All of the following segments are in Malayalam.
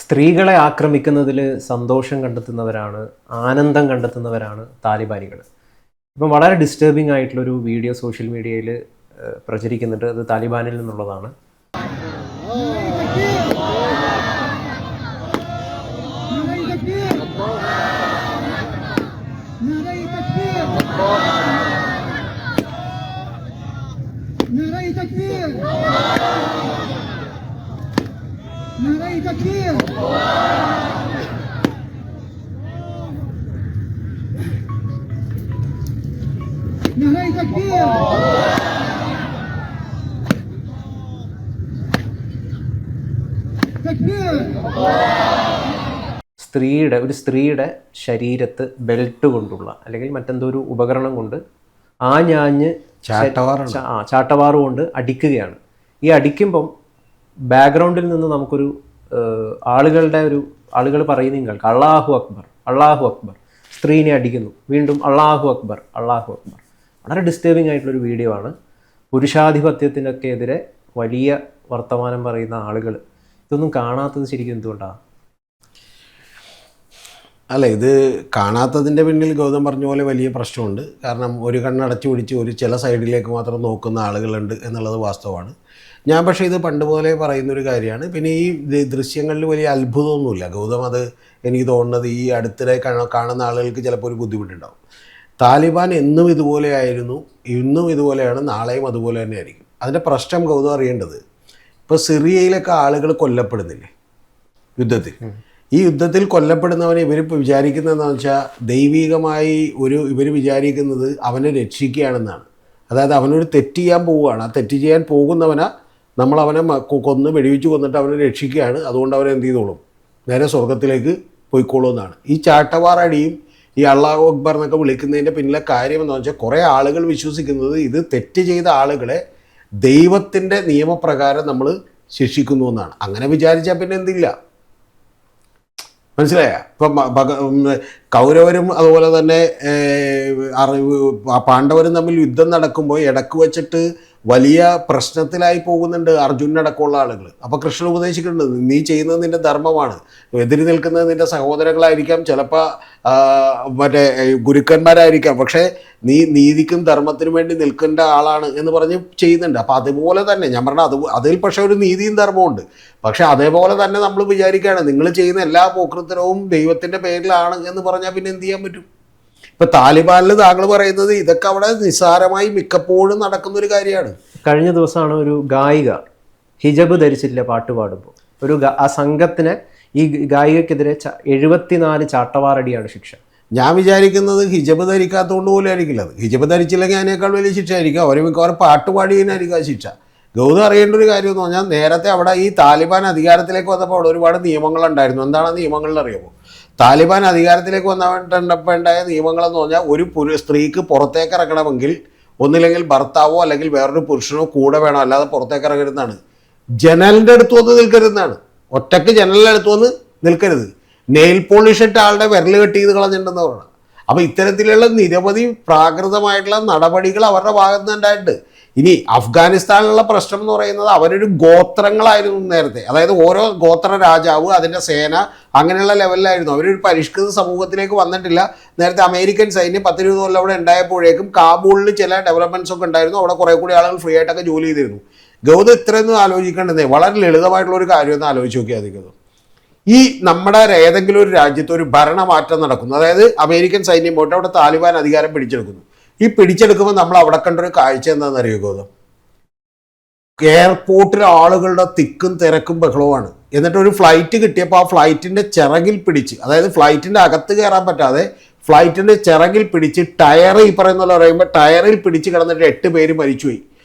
സ്ത്രീകളെ ആക്രമിക്കുന്നതിൽ സന്തോഷം കണ്ടെത്തുന്നവരാണ്, ആനന്ദം കണ്ടെത്തുന്നവരാണ് താലിബാനികൾ. ഇപ്പം വളരെ ഡിസ്റ്റർബിംഗ് ആയിട്ടുള്ളൊരു വീഡിയോ സോഷ്യൽ മീഡിയയിൽ പ്രചരിക്കുന്നുണ്ട്. അത് താലിബാനിൽ നിന്നുള്ളതാണ്. ഒരു സ്ത്രീയുടെ ശരീരത്ത് ബെൽറ്റ് കൊണ്ടുള്ള അല്ലെങ്കിൽ മറ്റെന്തോ ഒരു ഉപകരണം കൊണ്ട് ആഞ്ഞാഞ്ഞ് ചാട്ടവാറ് കൊണ്ട് അടിക്കുകയാണ്. ഈ അടിക്കുമ്പം ബാക്ക്ഗ്രൗണ്ടിൽ നിന്ന് നമുക്കൊരു ആളുകൾ പറയുന്ന നിങ്ങൾക്ക് അള്ളാഹു അക്ബർ, അള്ളാഹു അക്ബർ. സ്ത്രീനെ അടിക്കുന്നു, വീണ്ടും അള്ളാഹു അക്ബർ, അള്ളാഹു അക്ബർ. വളരെ ഡിസ്റ്റർബിംഗ് ആയിട്ടുള്ളൊരു വീഡിയോ ആണ്. പുരുഷാധിപത്യത്തിനൊക്കെ എതിരെ വലിയ വർത്തമാനം പറയുന്ന ആളുകൾ ഇതൊന്നും കാണാത്തത് ശരിക്കും എന്തുകൊണ്ടാണ്? അല്ല, ഇത് കാണാത്തതിൻ്റെ പിന്നിൽ ഗൗതം പറഞ്ഞ പോലെ വലിയ പ്രശ്നമുണ്ട്. കാരണം ഒരു കണ്ണടച്ചു പിടിച്ച് ചില സൈഡിലേക്ക് മാത്രം നോക്കുന്ന ആളുകളുണ്ട് എന്നുള്ളത് വാസ്തവമാണ്. ഞാൻ പക്ഷേ ഇത് പണ്ട് പോലെ പറയുന്നൊരു കാര്യമാണ്. പിന്നെ ഈ ദൃശ്യങ്ങളിൽ വലിയ അത്ഭുതമൊന്നുമില്ല ഗൗതം. അത് എനിക്ക് തോന്നുന്നത് ഈ അടുത്തിടെ കാണുന്ന ആളുകൾക്ക് ചിലപ്പോൾ ഒരു ബുദ്ധിമുട്ടുണ്ടാവും. താലിബാൻ എന്നും ഇതുപോലെയായിരുന്നു, ഇന്നും ഇതുപോലെയാണ്, നാളെയും അതുപോലെ തന്നെ ആയിരിക്കും. അതിൻ്റെ പ്രശ്നം ഗൗതം അറിയേണ്ടത്, ഇപ്പോൾ സിറിയയിലൊക്കെ ആളുകൾ കൊല്ലപ്പെടുന്നില്ലേ യുദ്ധത്തിൽ. ഈ യുദ്ധത്തിൽ കൊല്ലപ്പെടുന്നവനെ ഇവർ വിചാരിക്കുന്നതെന്ന് വെച്ചാൽ ദൈവികമായി ഇവർ വിചാരിക്കുന്നത് അവനെ രക്ഷിക്കുകയാണെന്നാണ്. അതായത് അവനൊരു തെറ്റ് ചെയ്യാൻ പോവുകയാണ്, ആ തെറ്റ് ചെയ്യാൻ പോകുന്നവനെ നമ്മളവനെ കൊന്ന് വെടിവെച്ച് കൊന്നിട്ട് അവനെ രക്ഷിക്കുകയാണ്. അതുകൊണ്ട് അവനെ എന്ത് ചെയ്തോളും, നേരെ സ്വർഗത്തിലേക്ക് പോയിക്കോളൂ എന്നാണ്. ഈ ചാട്ടവാറടിയും ഈ അള്ളാഹു അക്ബർ എന്നൊക്കെ വിളിക്കുന്നതിൻ്റെ പിന്നിലെ കാര്യം എന്ന് വെച്ചാൽ കുറേ ആളുകൾ വിശ്വസിക്കുന്നത് ഇത് തെറ്റ് ചെയ്ത ആളുകളെ ദൈവത്തിൻ്റെ നിയമപ്രകാരം നമ്മൾ ശിക്ഷിക്കുന്നു എന്നാണ്. അങ്ങനെ വിചാരിച്ചാൽ പിന്നെ എന്തില്ല, മനസ്സിലായ? ഇപ്പം കൗരവരും അതുപോലെ തന്നെ പാണ്ഡവരും തമ്മിൽ യുദ്ധം നടക്കുമ്പോൾ ഇടക്ക് വെച്ചിട്ട് വലിയ പ്രശ്നത്തിലായി പോകുന്നുണ്ട് അർജുനടക്കമുള്ള ആളുകൾ. അപ്പോൾ കൃഷ്ണൻ ഉപദേശിക്കുന്നുണ്ട്, നീ ചെയ്യുന്നത് നിൻ്റെ ധർമ്മമാണ്, എതിരി നിൽക്കുന്നത് നിൻ്റെ സഹോദരങ്ങളായിരിക്കാം, ചിലപ്പോൾ മറ്റേ ഗുരുക്കന്മാരായിരിക്കാം, പക്ഷേ നീ നീതിക്കും ധർമ്മത്തിനും വേണ്ടി നിൽക്കേണ്ട ആളാണ് എന്ന് പറഞ്ഞ് ചെയ്യുന്നുണ്ട്. അപ്പോൾ അതുപോലെ തന്നെ ഞാൻ പറഞ്ഞ അതിൽ പക്ഷേ ഒരു നീതിയും ധർമ്മമുണ്ട്. പക്ഷേ അതേപോലെ തന്നെ നമ്മൾ വിചാരിക്കുകയാണ് നിങ്ങൾ ചെയ്യുന്ന എല്ലാ പോക്രിത്തരവും ദൈവത്തിൻ്റെ പേരിലാണ് എന്ന് പറഞ്ഞാൽ പിന്നെ എന്ത് ചെയ്യാൻ പറ്റും? ഇപ്പം താലിബാനിൽ താങ്കൾ പറയുന്നത് ഇതൊക്കെ അവിടെ നിസ്സാരമായി മിക്കപ്പോഴും നടക്കുന്നൊരു കാര്യമാണ്. കഴിഞ്ഞ ദിവസമാണ് ഒരു ഗായിക ഹിജബ് ധരിച്ചില്ല പാട്ട് പാടുമ്പോൾ ആ സംഘത്തിന് ഈ ഗായികക്കെതിരെ 74 ചാട്ടവാറടിയാണ് ശിക്ഷ. ഞാൻ വിചാരിക്കുന്നത് ഹിജബ് ധരിക്കാത്തതുകൊണ്ട് പോലും ആയിരിക്കില്ല. അത് ഹിജബ് ധരിച്ചില്ലെങ്കിൽ അതിനേക്കാൾ വലിയ ശിക്ഷ ആയിരിക്കും. അവർ മിക്കവാറും പാട്ട് പാടിയതിനായിരിക്കും ആ ശിക്ഷ. ഗൗതം അറിയേണ്ട ഒരു കാര്യം എന്ന് പറഞ്ഞാൽ, നേരത്തെ അവിടെ ഈ താലിബാൻ അധികാരത്തിലേക്ക് വന്നപ്പോൾ അവിടെ ഒരുപാട് നിയമങ്ങളുണ്ടായിരുന്നു. എന്താണ് നിയമങ്ങളിൽ അറിയാമോ? താലിബാൻ അധികാരത്തിലേക്ക് വന്നപ്പോൾ ഉണ്ടായ നിയമങ്ങളെന്ന് പറഞ്ഞാൽ, ഒരു സ്ത്രീക്ക് പുറത്തേക്ക് ഇറങ്ങണമെങ്കിൽ ഒന്നില്ലെങ്കിൽ ഭർത്താവോ അല്ലെങ്കിൽ വേറൊരു പുരുഷനോ കൂടെ വേണം, അല്ലാതെ പുറത്തേക്ക് ഇറങ്ങരുതെന്നാണ്. ജനലിൻ്റെ അടുത്ത് വന്ന് നിൽക്കരുതെന്നാണ്. ഒറ്റക്ക് ജനലിൻ്റെ അടുത്ത് വന്ന് നിൽക്കരുത്. നെയിൽ പോളിഷ് ഇട്ട ആളുടെ വിരൽ കെട്ടി ചെയ്ത് കളഞ്ഞിട്ടുണ്ടെന്ന് പറയണം. അപ്പോൾ ഇത്തരത്തിലുള്ള നിരവധി പ്രാകൃതമായിട്ടുള്ള നടപടികൾ അവരുടെ ഭാഗത്ത് നിന്നുണ്ടായിട്ടുണ്ട്. ഇനി അഫ്ഗാനിസ്ഥാനിലുള്ള പ്രശ്നം എന്ന് പറയുന്നത് അവരൊരു ഗോത്രങ്ങളായിരുന്നു നേരത്തെ. അതായത് ഓരോ ഗോത്ര രാജാവ്, അതിൻ്റെ സേന, അങ്ങനെയുള്ള ലെവലിലായിരുന്നു. അവരൊരു പരിഷ്കൃത സമൂഹത്തിലേക്ക് വന്നിട്ടില്ല. നേരത്തെ അമേരിക്കൻ സൈന്യം 10-20 കൊല്ലം അവിടെ ഉണ്ടായപ്പോഴേക്കും കാബൂളിൽ ചില ഡെവലപ്മെൻറ്റ്സ് ഒക്കെ ഉണ്ടായിരുന്നു. അവിടെ കുറേ കൂടി ആളുകൾ ഫ്രീ ആയിട്ടൊക്കെ ജോലി ചെയ്തിരുന്നു. ഗൗതം ഇത്രയൊന്നും ആലോചിക്കേണ്ടതേ, വളരെ ലളിതമായിട്ടുള്ളൊരു കാര്യമൊന്നും ആലോചിച്ച് നോക്കിയാൽ മതി ഗൗതം. ഈ നമ്മുടെ ഏതെങ്കിലും ഒരു രാജ്യത്ത് ഒരു ഭരണമാറ്റം നടക്കുന്നു, അതായത് അമേരിക്കൻ സൈന്യം പോയിട്ട് അവിടെ താലിബാൻ അധികാരം പിടിച്ചെടുക്കുന്നു. ഈ പിടിച്ചെടുക്കുമ്പോൾ നമ്മൾ അവിടെ കണ്ടൊരു കാഴ്ച എന്താണെന്ന് അറിയുമോ ഗൗതം? എയർപോർട്ടിൽ ആളുകളുടെ തിക്കും തിരക്കും ബഹളവുമാണ്. എന്നിട്ട് ഒരു ഫ്ലൈറ്റ് കിട്ടിയപ്പോൾ ആ ഫ്ലൈറ്റിൻ്റെ ചിറകിൽ പിടിച്ച്, അതായത് ഫ്ലൈറ്റിൻ്റെ അകത്ത് കയറാൻ പറ്റാതെ ഫ്ലൈറ്റിൻ്റെ ചിറകിൽ പിടിച്ച് ടയർ, ഈ പറയുന്ന പോലെ പറയുമ്പോൾ ടയറിൽ പിടിച്ച് കിടന്നിട്ട് 8 പേര് മരിച്ചുപോയി.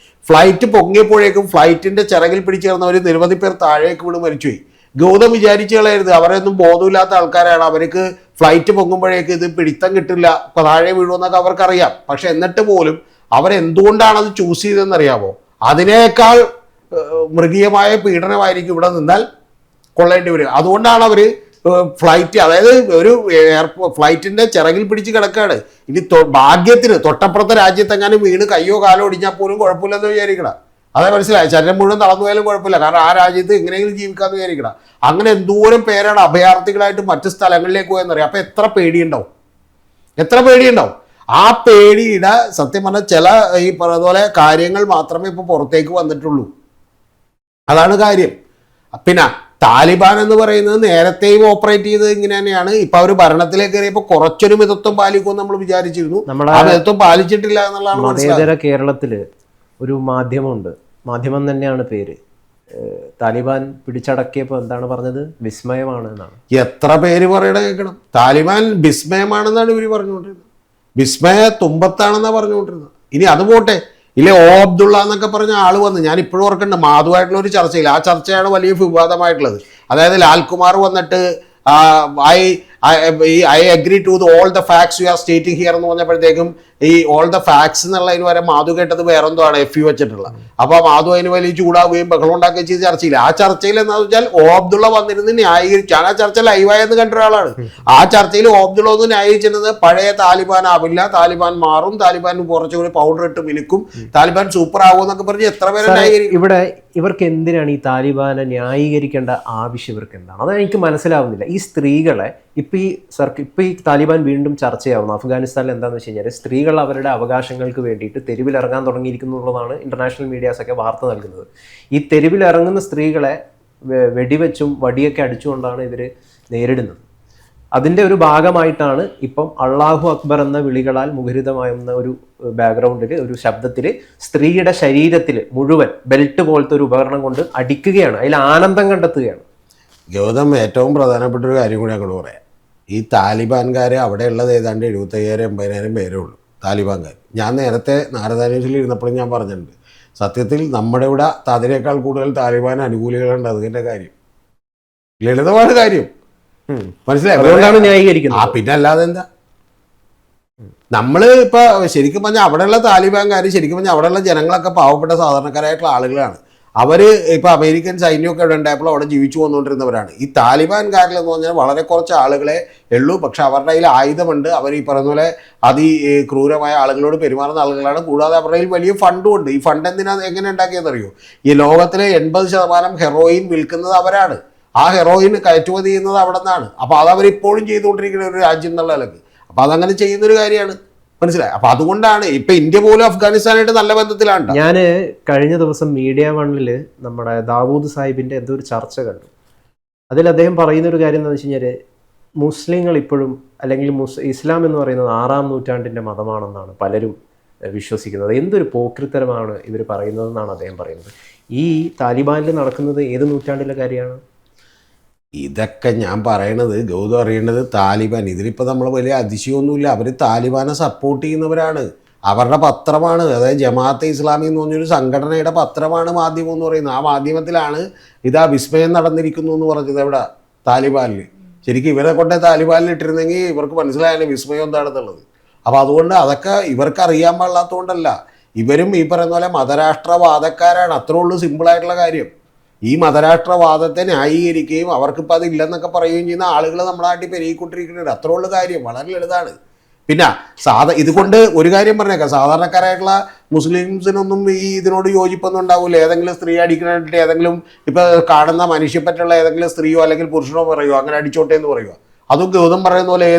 ഫ്ലൈറ്റ് പൊങ്ങിയപ്പോഴേക്കും ഫ്ലൈറ്റിൻ്റെ ചിറകിൽ പിടിച്ച് കിടന്നവർ നിരവധി പേർ താഴേക്ക് വീണ് മരിച്ചുപോയി. ഗൗതം വിചാരിച്ചു കളയരുത്, അവരൊന്നും ബോധമില്ലാത്ത ആൾക്കാരാണ്, അവർക്ക് ഫ്ലൈറ്റ് പൊങ്ങുമ്പോഴേക്ക് ഇത് പിടിത്തം കിട്ടില്ല, താഴെ വീഴുമെന്നൊക്കെ അവർക്കറിയാം. പക്ഷെ എന്നിട്ട് പോലും അവരെന്തുകൊണ്ടാണത് ചൂസ് ചെയ്തതെന്നറിയാമോ? അതിനേക്കാൾ മൃഗീയമായ പീഡനമായിരിക്കും ഇവിടെ നിന്നാൽ കൊള്ളേണ്ടി വരും. അതുകൊണ്ടാണ് അവർ ഫ്ലൈറ്റ്, അതായത് ഒരു ഫ്ലൈറ്റിൻ്റെ ചിറകിൽ പിടിച്ച് കിടക്കുകയാണ്. ഇനി ഭാഗ്യത്തിന് തൊട്ടപ്പുറത്തെ രാജ്യത്തെങ്ങാനും വീണ് കയ്യോ കാലോ ഒടിഞ്ഞാൽ പോലും കുഴപ്പമില്ലെന്ന് വിചാരിക്കണം. അതെ, മനസ്സിലായി. ശരീരം മുഴുവൻ തളർന്നു പോയാലും കുഴപ്പമില്ല, കാരണം ആ രാജ്യത്ത് എങ്ങനെയെങ്കിലും ജീവിക്കാന്ന് വിചാരിക്കണം. അങ്ങനെ എന്തോരം പേരാണ് അഭയാർത്ഥികളായിട്ട് മറ്റു സ്ഥലങ്ങളിലേക്ക് പോയെന്നറിയാം. അപ്പൊ എത്ര പേടിയുണ്ടാവും, എത്ര പേടിയുണ്ടാവും. ആ പേടിയുടെ സത്യം പറഞ്ഞാൽ ചില ഈ പറഞ്ഞതുപോലെ കാര്യങ്ങൾ മാത്രമേ ഇപ്പൊ പുറത്തേക്ക് വന്നിട്ടുള്ളൂ. അതാണ് കാര്യം. പിന്നെ താലിബാൻ എന്ന് പറയുന്നത് നേരത്തെയും ഓപ്പറേറ്റ് ചെയ്തത് ഇങ്ങനെ തന്നെയാണ്. ഇപ്പൊ അവർ ഭരണത്തിലേക്ക് കയറിയപ്പോൾ കുറച്ചൊരു മിതത്വം പാലിക്കുമെന്ന് നമ്മൾ വിചാരിച്ചിരുന്നു. ആ മിതത്വം പാലിച്ചിട്ടില്ല എന്നുള്ളതാണ് മതേതര കേരളത്തില് ഒരു മാധ്യമമുണ്ട്, മാധ്യമം തന്നെയാണ് പേര്. താലിബാൻ പിടിച്ചടക്കിയപ്പോൾ എന്താണ് പറഞ്ഞത്? വിസ്മയമാണ് എന്നാണ്. എത്ര പേര് പറയണ കേൾക്കണം. താലിബാൻ വിസ്മയമാണെന്നാണ് ഇവർ പറഞ്ഞുകൊണ്ടിരുന്നത്. വിസ്മയ തുമ്പത്താണെന്നാണ് പറഞ്ഞുകൊണ്ടിരുന്നത്. ഇനി അത് പോട്ടെ, ഇല്ലേ ഓ അബ്ദുള്ള എന്നൊക്കെ പറഞ്ഞ ആള് വന്ന്, ഞാൻ ഇപ്പോഴും ഓർക്കുന്നുണ്ട് മാധുവായിട്ടുള്ള ഒരു ചർച്ചയിൽ, ആ ചർച്ചയാണ് വലിയ വിവാദമായിട്ടുള്ളത്. അതായത് ലാൽകുമാർ വന്നിട്ട് I agree to all the facts you are stating here എന്ന് പറഞ്ഞപ്പോഴത്തേക്കും ഈ ഓൾ ദ ഫാക്ട്സ് എന്നുള്ളതിന് വരെ മാധു കേട്ടത് വേറെന്തോ ആണ്, FU വെച്ചിട്ടുള്ള. അപ്പൊ മാധു അതിന് വലിയ ചൂടാവുകയും ബഹളം ഉണ്ടാക്കുകയും ചെയ്ത ചർച്ചയില്ല. ആ ചർച്ചയിൽ എന്താണെന്ന് വെച്ചാൽ ഓ അബ്ദുള്ള വന്നിരുന്ന് ന്യായീകരിക്കാൻ, ആ ചർച്ച ലൈവായെന്ന് കണ്ട ഒരാളാണ്. ആ ചർച്ചയിൽ ഓ അബ്ദുള്ള ഒന്ന് ന്യായീകരിച്ചിരുന്നത് പഴയ താലിബാൻ ആവില്ല, താലിബാൻ മാറും, താലിബാൻ കുറച്ചുകൂടി പൗഡർ ഇട്ട് മിനുക്കും, താലിബാൻ സൂപ്പർ ആകും എന്നൊക്കെ പറഞ്ഞ് എത്ര പേരെ ന്യായീകരിക്കും. ഇവിടെ ഇവർക്ക് എന്തിനാണ് ഈ താലിബാനെ ന്യായീകരിക്കേണ്ട ആവശ്യം ഇവർക്ക് എന്താണ്? അത് എനിക്ക് മനസ്സിലാവുന്നില്ല. ഈ സ്ത്രീകളെ ഇപ്പൊ ഈ താലിബാൻ വീണ്ടും ചർച്ചയാവുന്നു. അഫ്ഗാനിസ്ഥാനിൽ എന്താണെന്ന് വെച്ച് കഴിഞ്ഞാൽ സ്ത്രീകൾ അവരുടെ അവകാശങ്ങൾക്ക് വേണ്ടിയിട്ട് തെരുവിലിറങ്ങാൻ തുടങ്ങിയിരിക്കുന്നുള്ളതാണ് ഇന്റർനാഷണൽ മീഡിയാസ് ഒക്കെ വാർത്ത നൽകുന്നത്. ഈ തെരുവിലിറങ്ങുന്ന സ്ത്രീകളെ വെടിവെച്ചും വടിയൊക്കെ അടിച്ചുകൊണ്ടാണ് ഇവർ നേരിടുന്നത്. അതിൻ്റെ ഒരു ഭാഗമായിട്ടാണ് ഇപ്പം അള്ളാഹു അക്ബർ എന്ന വിളികളാൽ മുഖരിതമാകുന്ന ഒരു ബാക്ക്ഗ്രൗണ്ടിൽ, ഒരു ശബ്ദത്തിൽ സ്ത്രീയുടെ ശരീരത്തിൽ മുഴുവൻ ബെൽറ്റ് പോലത്തെ ഒരു ഉപകരണം കൊണ്ട് അടിക്കുകയാണ്. അതിൽ ആനന്ദം കണ്ടെത്തുകയാണ്. ഗൗതം, ഏറ്റവും പ്രധാനപ്പെട്ട ഒരു കാര്യം കൂടി അങ്ങോട്ട് പറയാം. ഈ താലിബാൻകാർ അവിടെ ഉള്ളത് ഏതാണ്ട് 75,000-80,000 പേരേ ഉള്ളൂ താലിബാൻകാർ. ഞാൻ നേരത്തെ നാരദ ന്യൂസിൽ ഇരുന്നപ്പോഴും ഞാൻ പറഞ്ഞിട്ടുണ്ട്, സത്യത്തിൽ നമ്മുടെ ഇവിടെ അതിനേക്കാൾ കൂടുതൽ താലിബാൻ അനുകൂലികളുണ്ട്. അതിൻ്റെ കാര്യം ലളിതമായ കാര്യം മനസ്സിലായി. ആ പിന്നെ അല്ലാതെ എന്താ, നമ്മൾ ഇപ്പൊ ശരിക്കും പറഞ്ഞാൽ അവിടെയുള്ള താലിബാൻകാർ ശരിക്കും പറഞ്ഞാൽ അവിടെയുള്ള ജനങ്ങളൊക്കെ പാവപ്പെട്ട സാധാരണക്കാരായിട്ടുള്ള ആളുകളാണ്. അവര് ഇപ്പൊ അമേരിക്കൻ സൈന്യമൊക്കെ ഇവിടെ ഉണ്ടായപ്പോൾ അവിടെ ജീവിച്ചു വന്നുകൊണ്ടിരുന്നവരാണ്. ഈ താലിബാൻകാരിലെന്ന് പറഞ്ഞാൽ വളരെ കുറച്ച് ആളുകളെ ഉള്ളൂ, പക്ഷെ അവരുടെ കയ്യിൽ ആയുധമുണ്ട്. അവർ ഈ പറഞ്ഞ പോലെ ക്രൂരമായ ആളുകളോട് പെരുമാറുന്ന ആളുകളാണ്. കൂടാതെ അവരുടെ കയ്യിൽ വലിയ ഫണ്ടും ഉണ്ട്. ഈ ഫണ്ട് എങ്ങനെ ഉണ്ടാക്കിയെന്നറിയോ? ഈ ലോകത്തിലെ 80% ഹെറോയിൻ വിൽക്കുന്നത് അവരാണ്. ആ ഹെറോയിൻ കയറ്റുമതി ചെയ്യുന്നത് അവിടെ നിന്നാണ്. അപ്പോൾ അത് അവരിപ്പോഴും ചെയ്തുകൊണ്ടിരിക്കുന്ന ഒരു രാജ്യം എന്നുള്ള നിലക്ക്. അപ്പോൾ അതങ്ങനെ ചെയ്യുന്നൊരു കാര്യമാണ്, മനസ്സിലായി. അപ്പൊ അതുകൊണ്ടാണ് ഇപ്പൊ ഇന്ത്യ പോലും അഫ്ഗാനിസ്ഥാനായിട്ട് നല്ല ബന്ധത്തിലാണ്. ഞാൻ കഴിഞ്ഞ ദിവസം മീഡിയ വണ്ണിൽ നമ്മുടെ ദാവൂദ് സാഹിബിന്റെ എന്തോ ഒരു ചർച്ച കണ്ടു. അതിൽ അദ്ദേഹം പറയുന്ന ഒരു കാര്യം എന്താണെന്ന് വെച്ച് കഴിഞ്ഞാൽ, മുസ്ലിങ്ങൾ ഇപ്പോഴും അല്ലെങ്കിൽ ഇസ്ലാം എന്ന് പറയുന്നത് 6-ാം നൂറ്റാണ്ടിന്റെ മതമാണെന്നാണ് പലരും വിശ്വസിക്കുന്നത്. എന്തൊരു പോക്രിത്തരമാണ് ഇവർ പറയുന്നതെന്നാണ് അദ്ദേഹം പറയുന്നത്. ഈ താലിബാനിൽ നടക്കുന്നത് ഏത് നൂറ്റാണ്ടിലെ കാര്യമാണ്? ഇതൊക്കെ ഞാൻ പറയണത് ഗൗതം അറിയേണ്ടത്, താലിബാൻ ഇതിലിപ്പോൾ നമ്മൾ വലിയ അതിശയമൊന്നുമില്ല. അവർ താലിബാനെ സപ്പോർട്ട് ചെയ്യുന്നവരാണ്. അവരുടെ പത്രമാണ്, അതായത് ജമാഅത്തെ ഇസ്ലാമി എന്ന് പറഞ്ഞൊരു സംഘടനയുടെ പത്രമാണ് മാധ്യമം എന്ന് പറയുന്നത്. ആ മാധ്യമത്തിലാണ് ഇതാ വിസ്മയം നടന്നിരിക്കുന്നു എന്ന് പറഞ്ഞത് ഇവിടെ താലിബാനിൽ. ശരിക്കും ഇവരെ കൊണ്ടേ താലിബാനിൽ ഇട്ടിരുന്നെങ്കിൽ ഇവർക്ക് മനസ്സിലായാലും വിസ്മയം എന്താണെന്നുള്ളത്. അപ്പോൾ അതുകൊണ്ട് അതൊക്കെ ഇവർക്ക് അറിയാൻ പാടില്ലാത്തതുകൊണ്ടല്ല. ഇവരും ഈ പറയുന്ന പോലെ മതരാഷ്ട്രവാദക്കാരാണ്. അത്രേ ഉള്ളൂ സിമ്പിളായിട്ടുള്ള കാര്യം. ഈ മതരാഷ്ട്രവാദത്തെ ന്യായീകരിക്കുകയും അവർക്കിപ്പോൾ അതില്ലെന്നൊക്കെ പറയുകയും ചെയ്യുന്ന ആളുകൾ നമ്മുടെ നാട്ടിൽ പെരുകിക്കൊണ്ടിരിക്കുന്നുണ്ട്. അത്രേ ഉള്ളൂ കാര്യം, വളരെ ലളിതാണ്. പിന്നെ ഇതുകൊണ്ട് ഒരു കാര്യം പറഞ്ഞേക്കാം, സാധാരണക്കാരായിട്ടുള്ള മുസ്ലിംസിനൊന്നും ഈ ഇതിനോട് യോജിപ്പൊന്നും ഉണ്ടാവില്ല. ഏതെങ്കിലും സ്ത്രീ അടിക്കണായിട്ട് ഏതെങ്കിലും ഇപ്പോൾ കാണുന്ന മനുഷ്യപ്പറ്റുള്ള ഏതെങ്കിലും സ്ത്രീയോ അല്ലെങ്കിൽ പുരുഷനോ പറയുമോ അങ്ങനെ അടിച്ചോട്ടെ എന്ന് പറയുമോ? അതും ഗൗതം പറയുന്ന പോലെ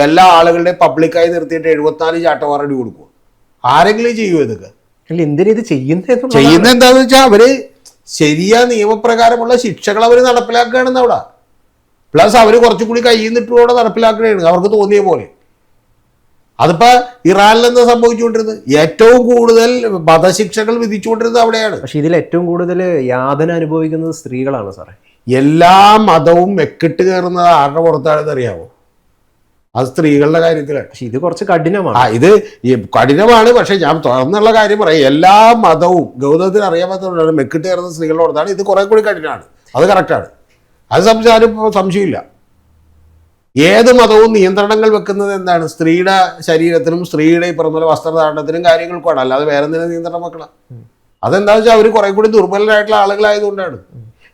എല്ലാ ആളുകളുടെയും പബ്ലിക്കായി നിർത്തിയിട്ട് 74 ചാട്ടവാറടി കൊടുക്കുക. ആരെങ്കിലും ചെയ്യുമോ ഇതൊക്കെ? എന്തിനാ ഇത് ചെയ്യുന്നത് എന്താണെന്ന് വെച്ചാൽ അവര് ശരിയായ നിയമപ്രകാരമുള്ള ശിക്ഷകൾ അവർ നടപ്പിലാക്കുകയാണെന്ന് അവിടെ. പ്ലസ് അവർ കുറച്ചുകൂടി കയ്യിൽ നിന്നിട്ടൂടെ നടപ്പിലാക്കുകയാണ് അവർക്ക് തോന്നിയ പോലെ. അതിപ്പോ ഇറാനിൽ എന്താ സംഭവിച്ചുകൊണ്ടിരുന്നത്? ഏറ്റവും കൂടുതൽ വധശിക്ഷകൾ വിധിച്ചുകൊണ്ടിരുന്നത് അവിടെയാണ്. പക്ഷെ ഇതിൽ ഏറ്റവും കൂടുതൽ യാതന അനുഭവിക്കുന്നത് സ്ത്രീകളാണ് സാറേ. എല്ലാ മതവും മെക്കിട്ട് കയറുന്നത് ആരുടെ പുറത്താണെന്ന് അറിയാമോ? അത് സ്ത്രീകളുടെ കാര്യത്തിലാണ്. പക്ഷെ ഇത് കുറച്ച് കഠിനമാണ്. ഇത് കഠിനമാണ്. പക്ഷെ ഞാൻ തുറന്നുള്ള കാര്യം പറയാം, എല്ലാ മതവും ഗൗതമത്തിന് അറിയാൻ പറ്റുന്നതാണ് മെക്കിട്ട് കയറുന്ന സ്ത്രീകളുടെ പുറത്താണ്. ഇത് കുറെ കൂടി കഠിനമാണ്, അത് കറക്റ്റാണ്. അത് സംശയമില്ല. ഏത് മതവും നിയന്ത്രണങ്ങൾ വെക്കുന്നത് എന്താണ്? സ്ത്രീയുടെ ശരീരത്തിനും സ്ത്രീയുടെ ഈ പറഞ്ഞ വസ്ത്രധാരണത്തിനും കാര്യങ്ങൾക്കാണ്, അല്ലാതെ വേറെ എന്തെങ്കിലും നിയന്ത്രണം വെക്കണം. അതെന്താണെന്ന് വെച്ചാൽ അവർ കുറെ കൂടി ദുർബലരായിട്ടുള്ള ആളുകളായതുകൊണ്ടാണ്.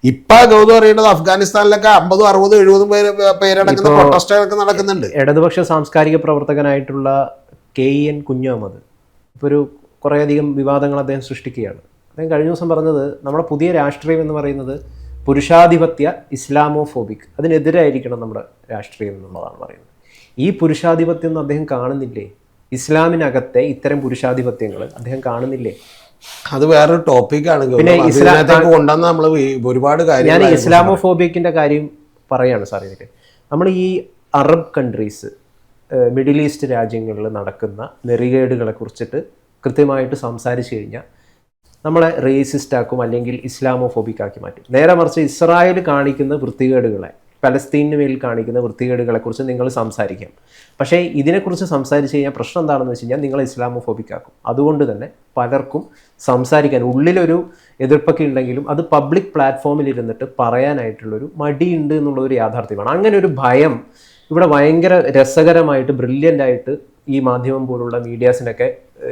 ഇപ്പൊ ഗൗതം അറിയേണ്ടത് അഫ്ഗാനിസ്ഥാനിലൊക്കെ 50, 60, 70 പേരടങ്ങുന്ന പ്രൊട്ടസ്റ്റുകളൊക്കെ നടക്കുന്നുണ്ട്. ഇടതുപക്ഷ സാംസ്കാരിക പ്രവർത്തകനായിട്ടുള്ള KEN കുഞ്ഞഹമ്മദ് ഇപ്പോൾ കുറേയധികം വിവാദങ്ങൾ അദ്ദേഹം സൃഷ്ടിക്കുകയാണ്. അദ്ദേഹം കഴിഞ്ഞ ദിവസം പറഞ്ഞത് നമ്മുടെ പുതിയ രാഷ്ട്രീയം എന്ന് പറയുന്നത് പുരുഷാധിപത്യ ഇസ്ലാമോഫോബിക്, അതിനെതിരായിരിക്കണം നമ്മുടെ രാഷ്ട്രീയം എന്നുള്ളതാണ് പറയുന്നത്. ഈ പുരുഷാധിപത്യം ഒന്നും അദ്ദേഹം കാണുന്നില്ലേ? ഇസ്ലാമിനകത്തെ ഇത്തരം പുരുഷാധിപത്യങ്ങൾ അദ്ദേഹം കാണുന്നില്ലേ? അത് വേറൊരു ടോപ്പിക്കാണ്. പിന്നെ കൊണ്ടുവന്ന നമ്മൾ ഒരുപാട് കാര്യം ഞാൻ ഇസ്ലാമോഫോബിക്കിന്റെ കാര്യം പറയാണ് സാർ. ഇതിൽ നമ്മൾ ഈ അറബ് കൺട്രീസ്, മിഡിൽ ഈസ്റ്റ് രാജ്യങ്ങളിൽ നടക്കുന്ന നെറികേടുകളെ കുറിച്ചിട്ട് കൃത്യമായിട്ട് സംസാരിച്ചു കഴിഞ്ഞാൽ നമ്മളെ റേസിസ്റ്റാക്കും, അല്ലെങ്കിൽ ഇസ്ലാമോഫോബിക് ആക്കി മാറ്റും. നേരെ മറിച്ച് ഇസ്രായേൽ കാണിക്കുന്ന വൃത്തികേടുകളെ, പലസ്തീനിന് മേൽ കാണിക്കുന്ന വൃത്തികേടുകളെ കുറിച്ച് നിങ്ങൾ സംസാരിക്കാം. പക്ഷേ ഇതിനെക്കുറിച്ച് സംസാരിച്ച് കഴിഞ്ഞാൽ പ്രശ്നം എന്താണെന്ന് വെച്ച് കഴിഞ്ഞാൽ നിങ്ങൾ ഇസ്ലാമോഫോബിക് ആക്കും. അതുകൊണ്ട് തന്നെ പലർക്കും സംസാരിക്കാൻ ഉള്ളിലൊരു എതിർപ്പൊക്കെ ഉണ്ടെങ്കിലും അത് പബ്ലിക് പ്ലാറ്റ്ഫോമിൽ ഇരുന്നിട്ട് പറയാനായിട്ടുള്ളൊരു മടിയുണ്ട് എന്നുള്ളൊരു യാഥാർത്ഥ്യമാണ്. അങ്ങനെ ഒരു ഭയം ഇവിടെ ഭയങ്കര രസകരമായിട്ട് ബ്രില്യൻ്റ് ആയിട്ട് ഈ മാധ്യമം പോലുള്ള മീഡിയാസിനൊക്കെ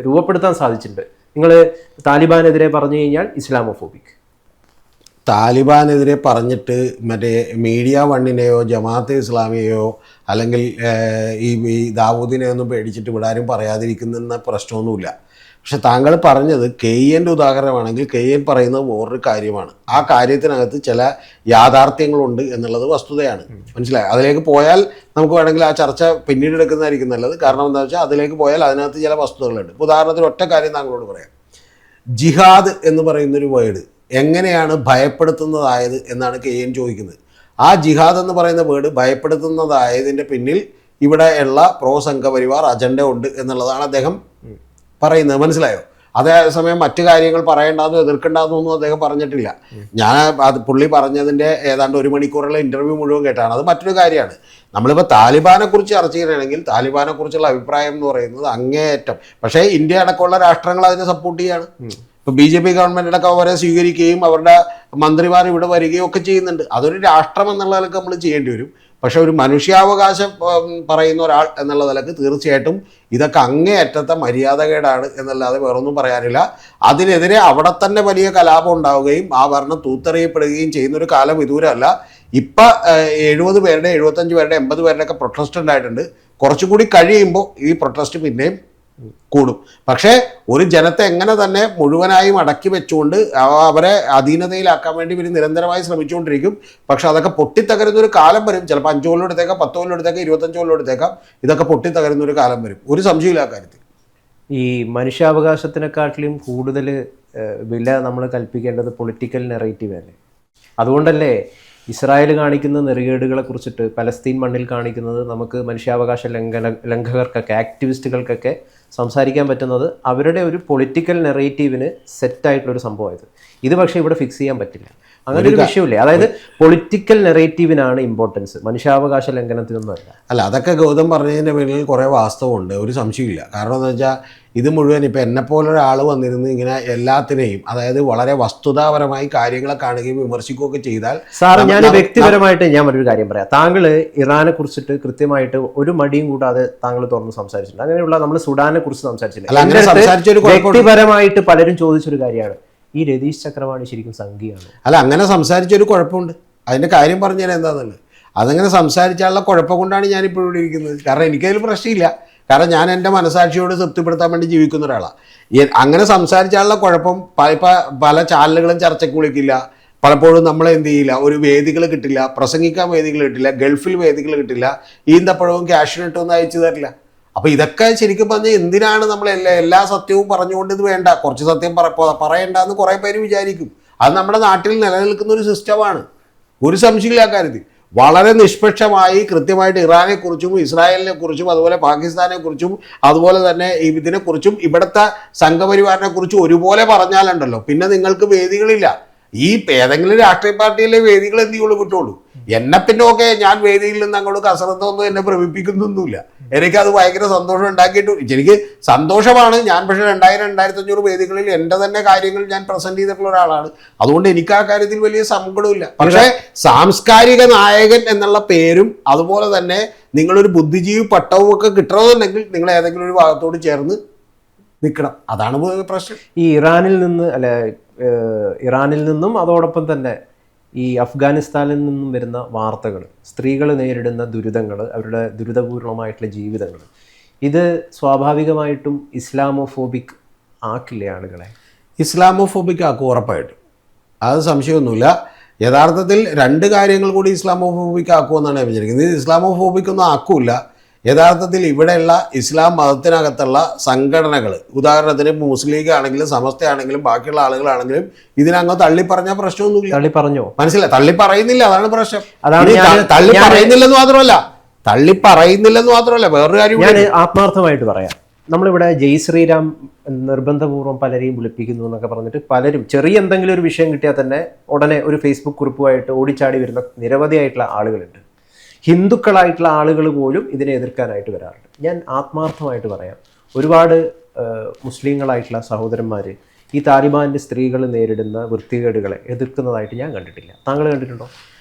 രൂപപ്പെടുത്താൻ സാധിച്ചിട്ടുണ്ട്. നിങ്ങൾ താലിബാനെതിരെ പറഞ്ഞു കഴിഞ്ഞാൽ ഇസ്ലാമോഫോബിക്, താലിബാനെതിരെ പറഞ്ഞിട്ട് മറ്റേ മീഡിയ വണ്ണിനെയോ ജമാഅത്തെ ഇസ്ലാമിയെയോ അല്ലെങ്കിൽ ഈ ദാവൂദിനെ ഒന്നും പേടിച്ചിട്ട് ഇവിടെ ആരും പറയാതിരിക്കുന്ന പ്രശ്നമൊന്നുമില്ല. പക്ഷെ താങ്കൾ പറഞ്ഞത് KNൻ്റെ ഉദാഹരണമാണെങ്കിൽ KN പറയുന്നത് വേറൊരു കാര്യമാണ്. ആ കാര്യത്തിനകത്ത് ചില യാഥാർത്ഥ്യങ്ങളുണ്ട് എന്നുള്ളത് വസ്തുതയാണ്. മനസ്സിലായി? അതിലേക്ക് പോയാൽ നമുക്ക് വേണമെങ്കിൽ ആ ചർച്ച പിന്നീട് എടുക്കുന്നതായിരിക്കും നല്ലത്. കാരണം എന്താ വെച്ചാൽ അതിലേക്ക് പോയാൽ അതിനകത്ത് ചില വസ്തുതകളുണ്ട്. ഉദാഹരണത്തിന് ഒറ്റ കാര്യം താങ്കളോട് പറയാം. ജിഹാദ് എന്ന് പറയുന്നൊരു വേർഡ് എങ്ങനെയാണ് ഭയപ്പെടുത്തുന്നതായത് എന്നാണ് KN ചോദിക്കുന്നത്. ആ ജിഹാദ് എന്ന് പറയുന്ന വേർഡ് ഭയപ്പെടുത്തുന്നതായതിൻ്റെ പിന്നിൽ ഇവിടെ ഉള്ള പ്രോ സംഘപരിവാർ അജണ്ട ഉണ്ട് എന്നുള്ളതാണ് അദ്ദേഹം പറയുന്നത്. മനസ്സിലായോ? അതേസമയം മറ്റു കാര്യങ്ങൾ പറയേണ്ടതെന്നോ എതിർക്കേണ്ടതെന്നൊന്നും അദ്ദേഹം പറഞ്ഞിട്ടില്ല. ഞാൻ അത് പുള്ളി പറഞ്ഞതിൻ്റെ ഏതാണ്ട് 1 മണിക്കൂറുള്ള ഇൻ്റർവ്യൂ മുഴുവൻ കേട്ടാണ്. അത് മറ്റൊരു കാര്യമാണ്. നമ്മളിപ്പോൾ താലിബാനെ കുറിച്ച് ചർച്ച ചെയ്യണമെങ്കിൽ താലിബാനെ കുറിച്ചുള്ള അഭിപ്രായം എന്ന് പറയുന്നത് അങ്ങേയറ്റം. പക്ഷേ ഇന്ത്യ അടക്കമുള്ള രാഷ്ട്രങ്ങൾ അതിനെ സപ്പോർട്ട് ചെയ്യാണ്. ഇപ്പോൾ BJP ഗവൺമെൻറ്റിലൊക്കെ അവരെ സ്വീകരിക്കുകയും അവരുടെ മന്ത്രിമാർ ഇവിടെ വരികയും ഒക്കെ ചെയ്യുന്നുണ്ട്. അതൊരു രാഷ്ട്രം എന്നുള്ള നിലക്ക് നമ്മൾ ചെയ്യേണ്ടി വരും. പക്ഷെ ഒരു മനുഷ്യാവകാശം പറയുന്ന ഒരാൾ എന്നുള്ള നിലക്ക് തീർച്ചയായിട്ടും ഇതൊക്കെ അങ്ങേയറ്റത്തെ മര്യാദകേടാണ് എന്നല്ലാതെ വേറൊന്നും പറയാനില്ല. അതിനെതിരെ അവിടെ തന്നെ വലിയ കലാപം ഉണ്ടാവുകയും ആ ഭരണം തൂത്തെറിയപ്പെടുകയും ചെയ്യുന്നൊരു കാലം വിദൂരമല്ല. ഇപ്പം 70 പേരുടെ 75 പേരുടെ 80 പേരുടെയൊക്കെ പ്രൊട്ടസ്റ്റ് ഉണ്ടായിട്ടുണ്ട്. കുറച്ചുകൂടി കഴിയുമ്പോൾ ഈ പ്രൊട്ടസ്റ്റ് പിന്നെയും കൂടും. പക്ഷേ ഒരു ജനത്തെ എങ്ങനെ തന്നെ മുഴുവനായും അടക്കി വെച്ചുകൊണ്ട് അവരെ അധീനതയിലാക്കാൻ വേണ്ടി ഇവർ നിരന്തരമായി ശ്രമിച്ചുകൊണ്ടിരിക്കും. പക്ഷെ അതൊക്കെ പൊട്ടിത്തകരുന്ന ഒരു കാലം വരും. ചിലപ്പോൾ 5 കൊല്ലം എടുത്തേക്കാം, 10 കൊല്ലം എടുത്തേക്കാം, 25 കൊല്ലം എടുത്തേക്കാം. ഇതൊക്കെ പൊട്ടിത്തകരുന്ന ഒരു കാലം വരും. ഒരു സംശയമില്ല കാര്യത്തിൽ. ഈ മനുഷ്യാവകാശത്തിനെക്കാട്ടിലും കൂടുതൽ വില നമ്മൾ കൽപ്പിക്കേണ്ടത് പൊളിറ്റിക്കൽ നെറേറ്റീവ് അല്ലേ? അതുകൊണ്ടല്ലേ ഇസ്രായേൽ കാണിക്കുന്ന നെറികേടുകളെ കുറിച്ചിട്ട് പലസ്തീൻ മണ്ണിൽ കാണിക്കുന്നത് നമുക്ക് മനുഷ്യാവകാശ ലംഘകർക്കൊക്കെ, ആക്ടിവിസ്റ്റുകൾക്കൊക്കെ സംസാരിക്കാൻ പറ്റുന്നത് അവരുടെ ഒരു പൊളിറ്റിക്കൽ നെറേറ്റീവിന് സെറ്റായിട്ടുള്ളൊരു സംഭവമായത്. ഇത് പക്ഷേ ഇവിടെ ഫിക്സ് ചെയ്യാൻ പറ്റില്ല. അങ്ങനെ ഒരു വിഷയമില്ലേ? അതായത് പൊളിറ്റിക്കൽ നെറേറ്റീവിനാണ് ഇമ്പോർട്ടൻസ്, മനുഷ്യാവകാശ ലംഘനത്തിനൊന്നും അല്ല. അല്ല, അതൊക്കെ ഗൗതം പറഞ്ഞതിൻ്റെ പിന്നിൽ കുറേ വാസ്തവമുണ്ട്, ഒരു സംശയമില്ല. കാരണം എന്താ വെച്ചാൽ ഇത് മുഴുവൻ ഇപ്പം എന്നെപ്പോലൊരാൾ വന്നിരുന്ന് ഇങ്ങനെ എല്ലാത്തിനെയും, അതായത് വളരെ വസ്തുതാപരമായി കാര്യങ്ങളെ കാണുകയും വിമർശിക്കുകയൊക്കെ ചെയ്താൽ. സാർ, ഞാൻ വ്യക്തിപരമായിട്ട് ഞാൻ ഒരു കാര്യം പറയാം. താങ്കൾ ഇറാനെ കുറിച്ചിട്ട് കൃത്യമായിട്ട് ഒരു മടിയും കൂടാതെ താങ്കൾ തുറന്ന് സംസാരിച്ചിട്ടുണ്ട്. അങ്ങനെയുള്ള നമ്മൾ സുഡാനെ കുറിച്ച് സംസാരിച്ചില്ല. വ്യക്തിപരമായിട്ട് പലരും ചോദിച്ചൊരു കാര്യമാണ്, ഈ രതീഷ് ചക്രവാണി ശരിക്കും സംഘിയാണ്? അല്ല, അങ്ങനെ സംസാരിച്ചൊരു കുഴപ്പമുണ്ട്. അതിൻ്റെ കാര്യം പറഞ്ഞാൽ എന്താണെന്നുള്ളത്, അതങ്ങനെ സംസാരിച്ചാലുള്ള കുഴപ്പം കൊണ്ടാണ് ഞാനിപ്പോൾ ഇവിടെ ഇരിക്കുന്നത്. കാരണം എനിക്കതിൽ പ്രശ്നമില്ല. കാരണം ഞാൻ എൻ്റെ മനസാക്ഷിയോട് തൃപ്തിപ്പെടുത്താൻ വേണ്ടി ജീവിക്കുന്ന ഒരാളാണ്. അങ്ങനെ സംസാരിച്ചാലുള്ള കുഴപ്പം പല ചാനലുകളും ചർച്ചയ്ക്ക് വിളിക്കില്ല. പലപ്പോഴും നമ്മൾ എന്ത് ചെയ്യില്ല, ഒരു വേദികൾ കിട്ടില്ല, പ്രസംഗിക്കാൻ വേദികൾ കിട്ടില്ല, ഗൾഫിൽ വേദികൾ കിട്ടില്ല, ഈന്തപ്പഴവും ക്യാഷിനിട്ടൊന്നും അയച്ചു തരില്ല. അപ്പോൾ ഇതൊക്കെ ശരിക്കും പറഞ്ഞാൽ എന്തിനാണ് നമ്മൾ എല്ലാ സത്യവും പറഞ്ഞുകൊണ്ട് ഇത് വേണ്ട, കുറച്ച് സത്യം പറയണ്ടെന്ന് കുറേ പേര് വിചാരിക്കും. അത് നമ്മുടെ നാട്ടിൽ നിലനിൽക്കുന്ന ഒരു സിസ്റ്റമാണ്. ഒരു സംശയമില്ല കാര്യത്തിൽ. വളരെ നിഷ്പക്ഷമായി കൃത്യമായിട്ട് ഇറാനെക്കുറിച്ചും ഇസ്രായേലിനെ കുറിച്ചും അതുപോലെ പാകിസ്ഥാനെ കുറിച്ചും അതുപോലെ തന്നെ ഇതിനെക്കുറിച്ചും ഇവിടുത്തെ സംഘപരിവാറിനെ കുറിച്ചും ഒരുപോലെ പറഞ്ഞാലുണ്ടല്ലോ, പിന്നെ നിങ്ങൾക്ക് വേദികളില്ല. ഈ ഏതെങ്കിലും രാഷ്ട്രീയ പാർട്ടിയിലെ വേദികൾ എന്ത് ചെയ്യുള്ളൂ കിട്ടുള്ളൂ. എന്നെ പിന്നെ ഒക്കെ ഞാൻ വേദിയിൽ നിന്ന് അങ്ങോട്ട് കസരത്തൊന്നും എന്നെ ഭ്രമിപ്പിക്കുന്നൊന്നുമില്ല. എനിക്കത് ഭയങ്കര സന്തോഷം ഉണ്ടാക്കിയിട്ടു. എനിക്ക് സന്തോഷമാണ്. ഞാൻ പക്ഷേ 2000-2500 വേദികളിൽ എൻ്റെ തന്നെ കാര്യങ്ങൾ ഞാൻ പ്രസന്റ് ചെയ്തിട്ടുള്ള ഒരാളാണ്. അതുകൊണ്ട് എനിക്ക് ആ കാര്യത്തിൽ വലിയ സങ്കടമില്ല. പക്ഷേ സാംസ്കാരിക നായകൻ എന്നുള്ള പേരും അതുപോലെ തന്നെ നിങ്ങളൊരു ബുദ്ധിജീവി പട്ടവും ഒക്കെ കിട്ടണമെന്നുണ്ടെങ്കിൽ നിങ്ങൾ ഏതെങ്കിലും ഒരു ഭാഗത്തോട് ചേർന്ന് നിൽക്കണം. അതാണ് പ്രശ്നം. ഈ ഇറാനിൽ നിന്നും അതോടൊപ്പം തന്നെ ഈ അഫ്ഗാനിസ്ഥാനിൽ നിന്നും വരുന്ന വാർത്തകൾ, സ്ത്രീകൾ നേരിടുന്ന ദുരിതങ്ങൾ, അവരുടെ ദുരിതപൂർണമായിട്ടുള്ള ജീവിതങ്ങൾ, ഇത് സ്വാഭാവികമായിട്ടും ഇസ്ലാമോഫോബിക് ആക്കില്ലേ ആളുകളെ? ഇസ്ലാമോഫോബിക് ആക്കും ഉറപ്പായിട്ടും, അത് സംശയമൊന്നുമില്ല. യഥാർത്ഥത്തിൽ രണ്ട് കാര്യങ്ങൾ കൂടി ഇസ്ലാമോഫോബിക് ആക്കുമെന്നാണ് ഞാൻ വിചാരിക്കുന്നത്. ഇത് ഇസ്ലാമോഫോബിക് ഒന്നും ആക്കൂല. യഥാർത്ഥത്തിൽ ഇവിടെയുള്ള ഇസ്ലാം മതത്തിനകത്തുള്ള സംഘടനകൾ, ഉദാഹരണത്തിന് മുസ്ലിം ലീഗ് ആണെങ്കിലും സമസ്തയാണെങ്കിലും ബാക്കിയുള്ള ആളുകളാണെങ്കിലും ഇതിനങ്ങ് തള്ളിപ്പറഞ്ഞാൽ പ്രശ്നമൊന്നുമില്ല. തള്ളിപ്പറഞ്ഞോ? മനസ്സിലായി, തള്ളി പറയുന്നില്ല, അതാണ് പ്രശ്നം. തള്ളി പറയുന്നില്ലെന്ന് മാത്രമല്ല വേറൊരു കാര്യം ഞാൻ ആത്മാർത്ഥമായിട്ട് പറയാം. നമ്മളിവിടെ ജയ് ശ്രീരാം നിർബന്ധപൂർവ്വം പലരെയും വിളിപ്പിക്കുന്നു എന്നൊക്കെ പറഞ്ഞിട്ട് പലരും ചെറിയ എന്തെങ്കിലും ഒരു വിഷയം കിട്ടിയാൽ തന്നെ ഉടനെ ഒരു ഫേസ്ബുക്ക് കുറിപ്പുമായിട്ട് ഓടിച്ചാടി വരുന്ന നിരവധിയായിട്ടുള്ള ആളുകളുണ്ട്. ഹിന്ദുക്കളായിട്ടുള്ള ആളുകൾ പോലും ഇതിനെ എതിർക്കാനായിട്ട് വരാറുണ്ട്. ഞാൻ ആത്മാർത്ഥമായിട്ട് പറയാം, ഒരുപാട് മുസ്ലിങ്ങളായിട്ടുള്ള സഹോദരന്മാർ ഈ താലിബാൻ്റെ സ്ത്രീകൾ നേരിടുന്ന വൃത്തികേടുകളെ എതിർക്കുന്നതായിട്ട് ഞാൻ കണ്ടിട്ടില്ല. താങ്കൾ കണ്ടിട്ടുണ്ടോ?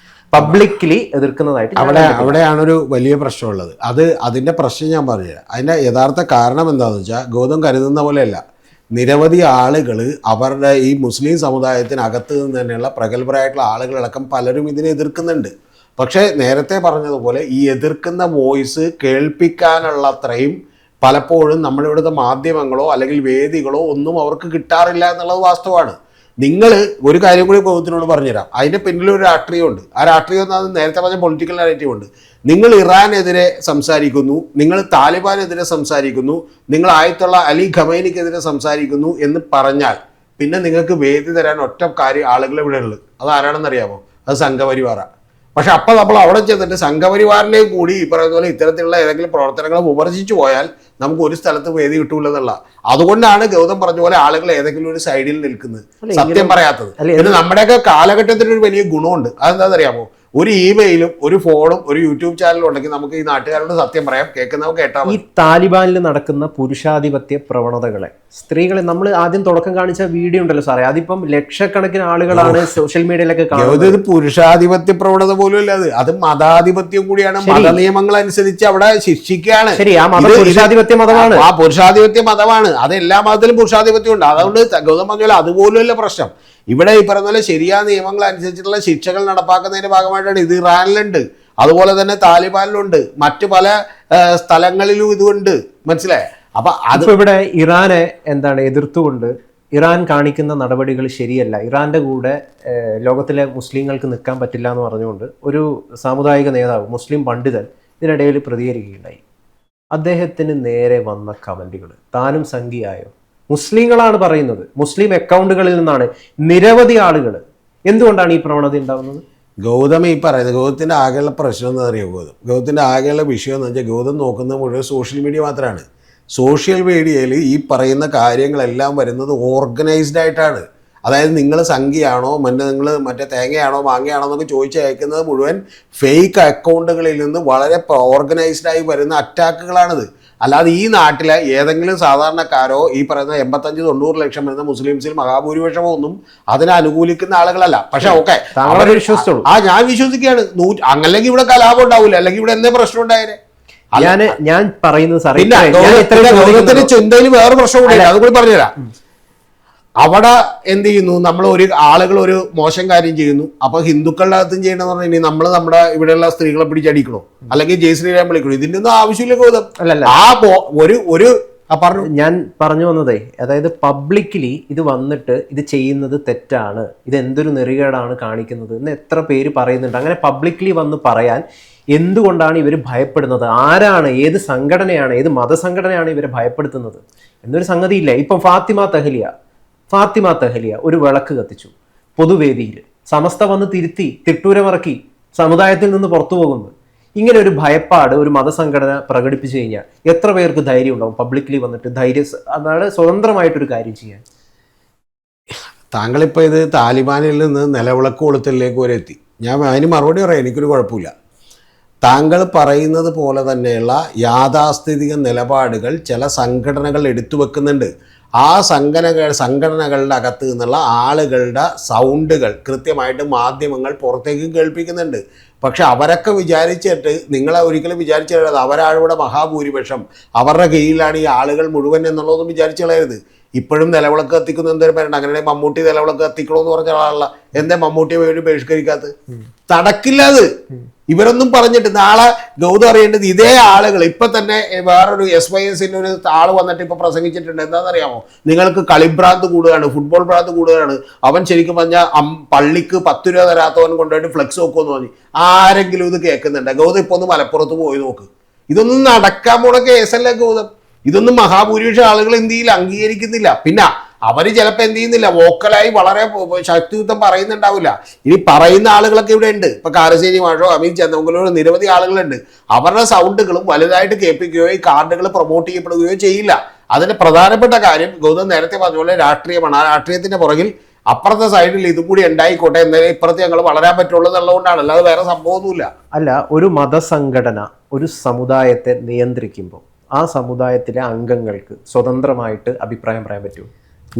പബ്ലിക്കലി എതിർക്കുന്നതായിട്ട് അവിടെയാണൊരു വലിയ പ്രശ്നമുള്ളത്. അതിൻ്റെ പ്രശ്നം ഞാൻ പറഞ്ഞുതരാം. അതിൻ്റെ യഥാർത്ഥ കാരണം എന്താണെന്ന് വെച്ചാൽ, ഗൗതം കരുതുന്ന പോലെയല്ല. നിരവധി ആളുകൾ അവരുടെ ഈ മുസ്ലിം സമുദായത്തിനകത്ത് നിന്ന് തന്നെയുള്ള പ്രഗത്ഭരായിട്ടുള്ള ആളുകളടക്കം പലരും ഇതിനെ എതിർക്കുന്നുണ്ട്. പക്ഷേ നേരത്തെ പറഞ്ഞതുപോലെ ഈ എതിർക്കുന്ന വോയിസ് കേൾപ്പിക്കാനുള്ള അത്രയും പലപ്പോഴും നമ്മുടെ ഇവിടുത്തെ മാധ്യമങ്ങളോ അല്ലെങ്കിൽ വേദികളോ ഒന്നും അവർക്ക് കിട്ടാറില്ല എന്നുള്ളത് വാസ്തവമാണ്. നിങ്ങൾ ഒരു കാര്യം കൂടി ഗൗതത്തിനോട് പറഞ്ഞുതരാം. അതിൻ്റെ പിന്നിലൊരു രാഷ്ട്രീയമുണ്ട്. ആ രാഷ്ട്രീയം എന്ന് നേരത്തെ പറഞ്ഞ പൊളിറ്റിക്കൽ നാരേറ്റീവ് ഉണ്ട്. നിങ്ങൾ ഇറാനെതിരെ സംസാരിക്കുന്നു, നിങ്ങൾ താലിബാനെതിരെ സംസാരിക്കുന്നു, നിങ്ങൾ ആയത്തുള്ള അലി ഖമൈനിക്കെതിരെ സംസാരിക്കുന്നു എന്ന് പറഞ്ഞാൽ പിന്നെ നിങ്ങൾക്ക് വേദി തരാൻ ഒറ്റ കാര്യം ആളുകൾ ഇവിടെ ഉള്ളത് അത് ആരാണെന്നറിയാമോ? അത് സംഘപരിവാറാണ്. പക്ഷെ അപ്പം നമ്മൾ അവിടെ ചെന്നിട്ട് സംഘപരിവാറിലേക്ക് കൂടി ഈ പറയുന്ന പോലെ ഇത്തരത്തിലുള്ള ഏതെങ്കിലും പ്രവർത്തനങ്ങൾ വിമർശിച്ചു പോയാൽ നമുക്ക് ഒരു സ്ഥലത്ത് വേദി കിട്ടൂലെന്നുള്ള. അതുകൊണ്ടാണ് ഗൗതം പറഞ്ഞ പോലെ ആളുകൾ ഏതെങ്കിലും ഒരു സൈഡിൽ നിൽക്കുന്നത്, സത്യം പറയാത്തത്. പിന്നെ നമ്മുടെയൊക്കെ കാലഘട്ടത്തിന് ഒരു വലിയ ഗുണമുണ്ട്. അതെന്താണെന്നറിയാമോ? ഒരു ഇമെയിലും ഒരു ഫോണും ഒരു യൂട്യൂബ് ചാനലും ഉണ്ടെങ്കിൽ നമുക്ക് ഈ നാട്ടുകാരോട് സത്യം പറയാം, കേൾക്കുന്നവർക്ക് കേട്ടാൽ. ഈ താലിബാനിൽ നടക്കുന്ന പുരുഷാധിപത്യ പ്രവണതകളെ, സ്ത്രീകളെ നമ്മൾ ആദ്യം തുടക്കം കാണിച്ച വീഡിയോ ഉണ്ടല്ലോ സാറേ, അതിപ്പം ലക്ഷക്കണക്കിന് ആളുകളാണ് സോഷ്യൽ മീഡിയയിലൊക്കെ കാണുന്നത്. ഇത് പുരുഷാധിപത്യ പ്രവണത പോലും അല്ല, അത് മതാധിപത്യം കൂടിയാണ്. മത നിയമങ്ങൾ അനുസരിച്ച് അവിടെ ശിക്ഷിക്കുകയാണ്. ശരി, ആ മതം പുരുഷാധിപത്യ മതമാണ്. ആ പുരുഷാധിപത്യ മതമാണ്. അത് എല്ലാ മതത്തിലും പുരുഷാധിപത്യം ഉണ്ട്. അതുകൊണ്ട് ഗൗതം പറഞ്ഞ പോലെ അതുപോലും അല്ല പ്രശ്നം. ഇവിടെ ഈ പറഞ്ഞ പോലെ ശരിയായ നിയമങ്ങൾ അനുസരിച്ചിട്ടുള്ള ശിക്ഷകൾ നടപ്പാക്കുന്നതിന്റെ ഭാഗമായിട്ടാണ്. ഇത് ഇറാനിലുണ്ട്, അതുപോലെ തന്നെ താലിബാനിലുണ്ട്, മറ്റു പല സ്ഥലങ്ങളിലും ഇതുണ്ട്. മനസ്സിലായേ? അപ്പൊ അത് ഇവിടെ ഇറാനെ എതിർത്തുകൊണ്ട് ഇറാൻ കാണിക്കുന്ന നടപടികൾ ശരിയല്ല, ഇറാന്റെ കൂടെ ലോകത്തിലെ മുസ്ലിങ്ങൾക്ക് നിൽക്കാൻ പറ്റില്ല എന്ന് പറഞ്ഞുകൊണ്ട് ഒരു സാമുദായിക നേതാവ്, മുസ്ലിം പണ്ഡിതൻ ഇതിനിടയിൽ പ്രതികരിക്കുകയുണ്ടായി. അദ്ദേഹത്തിന് നേരെ വന്ന കമന്റുകൾ, താനും സംഖ്യയായോ? മുസ്ലിങ്ങളാണ് പറയുന്നത്, മുസ്ലിം അക്കൗണ്ടുകളിൽ നിന്നാണ് നിരവധി ആളുകൾ. എന്തുകൊണ്ടാണ് ഈ പ്രവണത ഉണ്ടാകുന്നത്? ഗൗതം ഈ പറയുന്നത്, ഗൗതത്തിൻ്റെ ആകെയുള്ള പ്രശ്നം എന്താ അറിയുമോ? ഗൗതത്തിൻ്റെ ആകെയുള്ള വിഷയം എന്ന് വെച്ചാൽ ഗൗതം നോക്കുന്നത് മുഴുവൻ സോഷ്യൽ മീഡിയ മാത്രമാണ്. സോഷ്യൽ മീഡിയയിൽ ഈ പറയുന്ന കാര്യങ്ങളെല്ലാം വരുന്നത് ഓർഗനൈസ്ഡ് ആയിട്ടാണ്. അതായത് നിങ്ങൾ സംഖ്യയാണോ, നിങ്ങൾ മറ്റേ തേങ്ങയാണോ മാങ്ങയാണോ എന്നൊക്കെ ചോദിച്ച് അയക്കുന്നത് മുഴുവൻ ഫേക്ക് അക്കൗണ്ടുകളിൽ നിന്ന് വളരെ ഓർഗനൈസ്ഡായി വരുന്ന അറ്റാക്കുകളാണിത്. അല്ലാതെ ഈ നാട്ടിലെ ഏതെങ്കിലും സാധാരണക്കാരോ ഈ പറയുന്ന 85-90 ലക്ഷം വരുന്ന മുസ്ലിംസിൽ മഹാഭൂരിപക്ഷമോ ഒന്നും അതിനെ അനുകൂലിക്കുന്ന ആളുകളല്ല. പക്ഷെ ഓക്കെ, ഞാൻ വിശ്വസിക്കുകയാണ്. അല്ലെങ്കിൽ ഇവിടെ കലാപം ഉണ്ടാവില്ല, അല്ലെങ്കിൽ ഇവിടെ എന്തേ പ്രശ്നം ഉണ്ടായേനെ. ഞാൻ പറയുന്നത് ചിന്തയിൽ വേറെ പ്രശ്നം കൂടി, അതുകൂടി പറഞ്ഞുതരാം. അവിടെ എന്ത് ചെയ്യുന്നു, നമ്മൾ ആളുകൾ ഒരു മോശം കാര്യം ചെയ്യുന്നു, അപ്പൊ ഹിന്ദുക്കളുടെ അകത്തും ചെയ്യണമെന്ന് പറഞ്ഞാൽ ഇനി നമ്മൾ നമ്മുടെ ഇവിടെയുള്ള സ്ത്രീകളെ പിടിച്ചടിക്കണോ, അല്ലെങ്കിൽ ജയ് ശ്രീരാം വിളിക്കണോ? ഇതിന്റെ ഒന്നും ആവശ്യമില്ല ഗൗതം. ഞാൻ പറഞ്ഞു വന്നതേ, അതായത് പബ്ലിക്കലി ഇത് വന്നിട്ട് ഇത് ചെയ്യുന്നത് തെറ്റാണ്, ഇത് എന്തൊരു നെറികേടാണ് കാണിക്കുന്നത് എന്ന് എത്ര പേര് പറയുന്നുണ്ട്. അങ്ങനെ പബ്ലിക്കലി വന്ന് പറയാൻ എന്തുകൊണ്ടാണ് ഇവർ ഭയപ്പെടുന്നത്? ആരാണ്, ഏത് സംഘടനയാണ്, ഏത് മതസംഘടനയാണ് ഇവരെ ഭയപ്പെടുത്തുന്നത് എന്നൊരു സംഗതിയില്ല. ഇപ്പം ഫാത്തിമ തഹലിയ ഒരു വിളക്ക് കത്തിച്ചു പൊതുവേദിയിൽ, സമസ്ത വന്ന് തിരുത്തി തിട്ടൂരമിറക്കി സമുദായത്തിൽ നിന്ന് പുറത്തു പോകുന്നു. ഇങ്ങനെ ഒരു ഭയപ്പാട് ഒരു മതസംഘടന പ്രകടിപ്പിച്ചു കഴിഞ്ഞാൽ എത്ര പേർക്ക് ധൈര്യം ഉണ്ടാവും പബ്ലിക്കലി വന്നിട്ട് അതാണ് സ്വതന്ത്രമായിട്ടൊരു കാര്യം ചെയ്യാൻ? താങ്കളിപ്പോൾ ഇത് താലിബാനിൽ നിന്ന് നിലവിളക്ക് കൊളുത്തലിലേക്ക് വരെ എത്തി. ഞാൻ അതിന് മറുപടി പറയാം, എനിക്കൊരു കുഴപ്പമില്ല. താങ്കൾ പറയുന്നത് പോലെ തന്നെയുള്ള യാഥാസ്ഥിതിക നിലപാടുകൾ ചില സംഘടനകൾ എടുത്തു വെക്കുന്നുണ്ട്. ആ സംഘടനകളുടെ അകത്ത് നിന്നുള്ള ആളുകളുടെ സൗണ്ടുകൾ കൃത്യമായിട്ട് മാധ്യമങ്ങൾ പുറത്തേക്ക് കേൾപ്പിക്കുന്നുണ്ട്. പക്ഷെ അവരൊക്കെ വിചാരിച്ചിട്ട്, നിങ്ങളെ ഒരിക്കലും വിചാരിച്ചു അവരാണ് ഇവിടെ മഹാഭൂരിപക്ഷം, അവരുടെ കീഴിലാണ് ഈ ആളുകൾ മുഴുവൻ എന്നുള്ളതൊന്നും വിചാരിച്ചു കളയരുത്. ഇപ്പോഴും നിലവിളക്ക് കത്തിക്കുന്ന എന്തൊരു പേരുണ്ട്. അങ്ങനെ മമ്മൂട്ടി നിലവിളക്ക് കത്തിക്കണമെന്ന് പറഞ്ഞ ആളല്ല, എന്തേ മമ്മൂട്ടിയെ വേണ്ടി ബഹിഷ്കരിക്കാത്തത്? നടക്കില്ല അത്. ഇവരൊന്നും പറഞ്ഞിട്ട് നാളെ ഗൗതം അറിയേണ്ടത് ഇതേ ആളുകൾ ഇപ്പൊ തന്നെ വേറൊരു SYSന്റെ ഒരു ആള് വന്നിട്ട് ഇപ്പൊ പ്രസംഗിച്ചിട്ടുണ്ട്. എന്താണെന്നറിയാമോ? നിങ്ങൾക്ക് കളിഭ്രാന്ത് കൂടുകയാണ്, ഫുട്ബോൾ ഭ്രാന്ത് കൂടുകയാണ്. അവൻ ശരിക്കും പറഞ്ഞാൽ പള്ളിക്ക് 10 രൂപ തരാത്തവൻ കൊണ്ടുപോയിട്ട് ഫ്ലെക്സ് വെക്കുമെന്ന് പറഞ്ഞു. ആരെങ്കിലും ഇത് കേൾക്കുന്നുണ്ട്? ഗൗതം ഇപ്പൊ ഒന്ന് മലപ്പുറത്ത് പോയി നോക്ക്. ഇതൊന്നും നടക്കാൻ പോണ കേസല്ല ഗൗതം. ഇതൊന്നും മഹാഭൂരിപക്ഷം ആളുകൾ ഇന്ത്യയിൽ അംഗീകരിക്കുന്നില്ല. പിന്നെ അവർ ചിലപ്പോൾ എന്ത് ചെയ്യുന്നില്ല, വോക്കലായി വളരെ ശക്തിയുക്തം പറയുന്നുണ്ടാവില്ല. ഇനി പറയുന്ന ആളുകളൊക്കെ ഇവിടെ ഉണ്ട്. ഇപ്പൊ കാരശ്ശേരി മാഷോ അമീൻ ചന്ദ്രമംഗലോ നിരവധി ആളുകളുണ്ട്. അവരുടെ സൗണ്ടുകളും വലുതായിട്ട് കേൾപ്പിക്കുകയോ ഈ കാർഡുകൾ പ്രൊമോട്ട് ചെയ്യപ്പെടുകയോ ചെയ്യില്ല. അതിന്റെ പ്രധാനപ്പെട്ട കാര്യം ഗൗതം നേരത്തെ പറഞ്ഞ പോലെ രാഷ്ട്രീയമാണ്. ആ രാഷ്ട്രീയത്തിന്റെ പുറകിൽ അപ്പുറത്തെ സൈഡിൽ ഇതും കൂടി ഉണ്ടായിക്കോട്ടെ, എന്നാലേ ഇപ്പുറത്ത് ഞങ്ങൾ വളരാൻ പറ്റുള്ളൂ എന്നുള്ളതുകൊണ്ടാണ്, അല്ലാതെ വേറെ സംഭവമൊന്നുമില്ല. അല്ല, ഒരു മതസംഘടന ഒരു സമുദായത്തെ നിയന്ത്രിക്കുമ്പോൾ ആ സമുദായത്തിലെ അംഗങ്ങൾക്ക് സ്വതന്ത്രമായിട്ട് അഭിപ്രായം പറയാൻ പറ്റുമോ?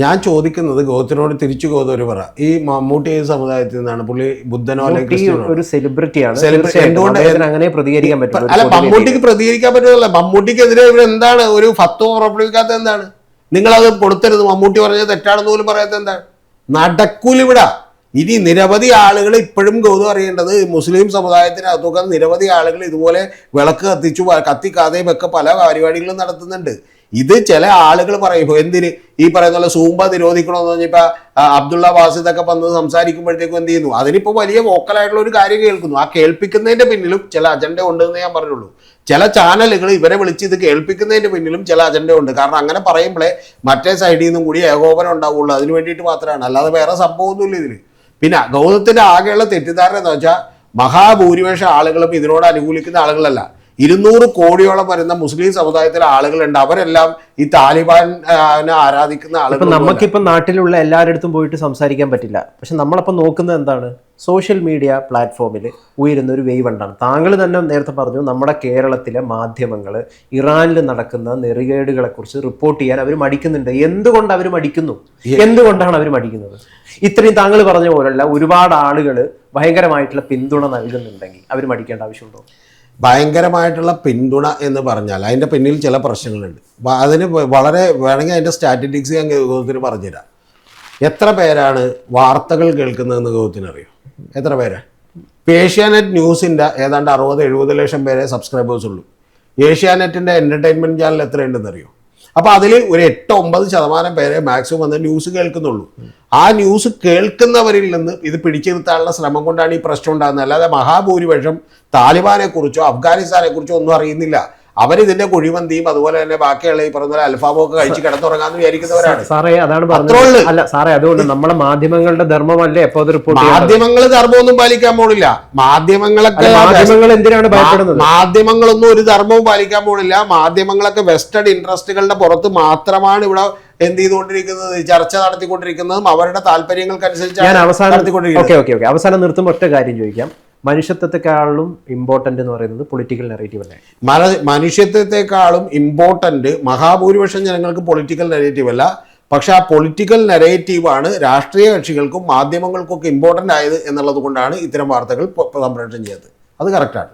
ഞാൻ ചോദിക്കുന്നത് ഗൗതത്തിനോട് തിരിച്ചു ഗൗതം പറ, ഈ മമ്മൂട്ടി സമുദായത്തിൽ നിന്നാണ്, പുള്ളി ബുദ്ധനോ അല്ലെങ്കിൽ ഒരു സെലിബ്രിറ്റിയാണ്, എന്തുകൊണ്ട് അങ്ങനെ പ്രതികരിക്കാൻ പറ്റും? അല്ല, മമ്മൂട്ടിക്ക് പ്രതികരിക്കാൻ പറ്റുന്നതല്ല, മമ്മൂട്ടിക്കെതിരെ ഇവർ എന്താണ് ഒരു ഫത്വ പുറപ്പെടുവിക്കാത്തത്? എന്താണ് നിങ്ങളത് കൊടുത്തരുത്, മമ്മൂട്ടി പറഞ്ഞത് തെറ്റാണെന്ന് പോലും പറയാത്തത് എന്താണ്? നടക്കൂലിവിടെ. ഇനി നിരവധി ആളുകൾ ഇപ്പോഴും ഗൗതം അറിയേണ്ടത്, മുസ്ലിം സമുദായത്തിനകത്തൊക്കെ നിരവധി ആളുകൾ ഇതുപോലെ വിളക്ക് കത്തിക്കാതെയും ഒക്കെ പല പരിപാടികളും നടത്തുന്നുണ്ട്. ഇത് ചില ആളുകൾ പറയുമ്പോൾ എന്തിന് ഈ പറയുന്ന പോലെ സൂമ്പ നിരോധിക്കണമെന്ന് പറഞ്ഞിപ്പോ അബ്ദുള്ള വാസിദൊക്കെ വന്ന് സംസാരിക്കുമ്പോഴത്തേക്കും എന്ത് ചെയ്യുന്നു, അതിനിപ്പോ വലിയ വോക്കലായിട്ടുള്ള ഒരു കാര്യം കേൾക്കുന്നു. ആ കേൾപ്പിക്കുന്നതിന്റെ പിന്നിലും ചില അജണ്ട ഉണ്ടെന്ന് ഞാൻ പറഞ്ഞുള്ളൂ. ചില ചാനലുകൾ ഇവരെ വിളിച്ച് ഇത് കേൾപ്പിക്കുന്നതിന്റെ പിന്നിലും ചില അജണ്ട ഉണ്ട്. കാരണം അങ്ങനെ പറയുമ്പോഴേ മറ്റേ സൈഡിൽ നിന്നും കൂടി ഏകോപനം ഉണ്ടാവുള്ളൂ. അതിന് വേണ്ടിയിട്ട് മാത്രമാണ്, അല്ലാതെ വേറെ സംഭവമൊന്നുമില്ല ഇതിൽ. പിന്നെ ഗൗതത്തിന്റെ ആകെയുള്ള തെറ്റിദ്ധാരണ എന്ന് വെച്ചാൽ മഹാഭൂരിപക്ഷം ആളുകളും ഇതിനോട് അനുകൂലിക്കുന്ന ആളുകളല്ല. 200 കോടിയോളം വരുന്ന മുസ്ലിം സമുദായത്തിലെ ആളുകളുണ്ട്. അവരെല്ലാം ഈ താലിബാൻ ആരാധിക്കുന്ന ആളുകൾ. നമുക്കിപ്പം നാട്ടിലുള്ള എല്ലാവരുടെ പോയിട്ട് സംസാരിക്കാൻ പറ്റില്ല. പക്ഷെ നമ്മളപ്പം നോക്കുന്നത് എന്താണ്? സോഷ്യൽ മീഡിയ പ്ലാറ്റ്ഫോമിൽ ഉയരുന്ന ഒരു വേവ് ഉണ്ടാണ്. താങ്കൾ തന്നെ നേരത്തെ പറഞ്ഞു, നമ്മുടെ കേരളത്തിലെ മാധ്യമങ്ങൾ ഇറാനിൽ നടക്കുന്ന നെറികേടുകളെ കുറിച്ച് റിപ്പോർട്ട് ചെയ്യാൻ അവർ മടിക്കുന്നുണ്ട്. എന്തുകൊണ്ട് അവർ മടിക്കുന്നു? എന്തുകൊണ്ടാണ് അവർ മടിക്കുന്നത്? ഇത്രയും താങ്കൾ പറഞ്ഞ പോലുള്ള ഒരുപാട് ആളുകൾ ഭയങ്കരമായിട്ടുള്ള പിന്തുണ നൽകുന്നുണ്ടെങ്കിൽ അവർ മടിക്കേണ്ട ആവശ്യമുണ്ടോ? ഭയങ്കരമായിട്ടുള്ള പിന്തുണ എന്ന് പറഞ്ഞാൽ അതിൻ്റെ പിന്നിൽ ചില പ്രശ്നങ്ങളുണ്ട്. അതിന് വളരെ വേണമെങ്കിൽ അതിൻ്റെ സ്റ്റാറ്റിസ്റ്റിക്സ് ഞാൻ ഗൗതത്തിന് പറഞ്ഞുതരാം. എത്ര പേരാണ് വാർത്തകൾ കേൾക്കുന്നതെന്ന് ഗൗതത്തിന് അറിയോ? എത്ര പേരാണ്? ഏഷ്യാനെറ്റ് ന്യൂസിൻ്റെ ഏതാണ്ട് 60-70 ലക്ഷം പേരെ സബ്സ്ക്രൈബേഴ്സ് ഉള്ളൂ. ഏഷ്യാനെറ്റിൻ്റെ എൻ്റർടൈൻമെൻറ്റ് ചാനൽ എത്രയുണ്ടെന്ന് അറിയോ? അപ്പോൾ അതിൽ ഒരു 8-9% പേരെ മാക്സിമം വന്ന് ന്യൂസ് കേൾക്കുന്നുള്ളൂ. ആ ന്യൂസ് കേൾക്കുന്നവരിൽ നിന്ന് ഇത് പിടിച്ചു നിർത്താനുള്ള ശ്രമം കൊണ്ടാണ് ഈ പ്രശ്നം ഉണ്ടാകുന്നത്. അല്ലാതെ മഹാഭൂരിപക്ഷം താലിബാനെ കുറിച്ചോ അഫ്ഗാനിസ്ഥാനെ കുറിച്ചോ ഒന്നും അറിയുന്നില്ല. അവരിതിന്റെ കുഴിമന്തിയും അതുപോലെ തന്നെ ബാക്കിയുള്ള ഈ പറഞ്ഞ അൽഫാമോ ഒക്കെ കഴിച്ച് കിടന്നുറങ്ങാന്ന് വിചാരിക്കുന്നവരാണ്. സാറേ അതാണ് പറഞ്ഞത്. അല്ല സാറേ, അതുകൊണ്ട് നമ്മളെ മാധ്യമങ്ങളുടെ ധർമ്മമല്ലേ എപ്പോ മാധ്യമങ്ങൾ ധർമ്മമൊന്നും പാലിക്കാൻ പോണില്ല. മാധ്യമങ്ങളൊക്കെ എന്തിനാണ് ഭയപ്പെടുന്നത്? മാധ്യമങ്ങളൊന്നും ഒരു ധർമ്മവും പാലിക്കാൻ പോണില്ല. മാധ്യമങ്ങളൊക്കെ വെസ്റ്റഡ് ഇൻട്രസ്റ്റുകളുടെ പുറത്ത് മാത്രമാണ് ഇവിടെ എന്ത് ചെയ്തുകൊണ്ടിരിക്കുന്നത്, ചർച്ച നടത്തിക്കൊണ്ടിരിക്കുന്നതും അവരുടെ താല്പര്യങ്ങൾക്കനുസരിച്ച്. അവസാനം നിർത്തുമ്പോൾ ഒറ്റ കാര്യം ചോദിക്കാം. മനുഷ്യത്വത്തെക്കാളും ഇമ്പോർട്ടന്റ് എന്ന് പറയുന്നത് പൊളിറ്റിക്കൽ നെറേറ്റീവ് അല്ലേ? മനുഷ്യത്വത്തെക്കാളും ഇമ്പോർട്ടന്റ് മഹാഭൂരിപക്ഷം ജനങ്ങൾക്ക് പൊളിറ്റിക്കൽ നെറേറ്റീവ് അല്ല. പക്ഷെ ആ പൊളിറ്റിക്കൽ നെറേറ്റീവാണ് രാഷ്ട്രീയ കക്ഷികൾക്കും മാധ്യമങ്ങൾക്കും ഒക്കെ ഇമ്പോർട്ടൻ്റ് ആയത് എന്നുള്ളത് കൊണ്ടാണ് ഇത്തരം വാർത്തകൾ സംപ്രേഷണം ചെയ്തത്. അത് കറക്റ്റാണ്.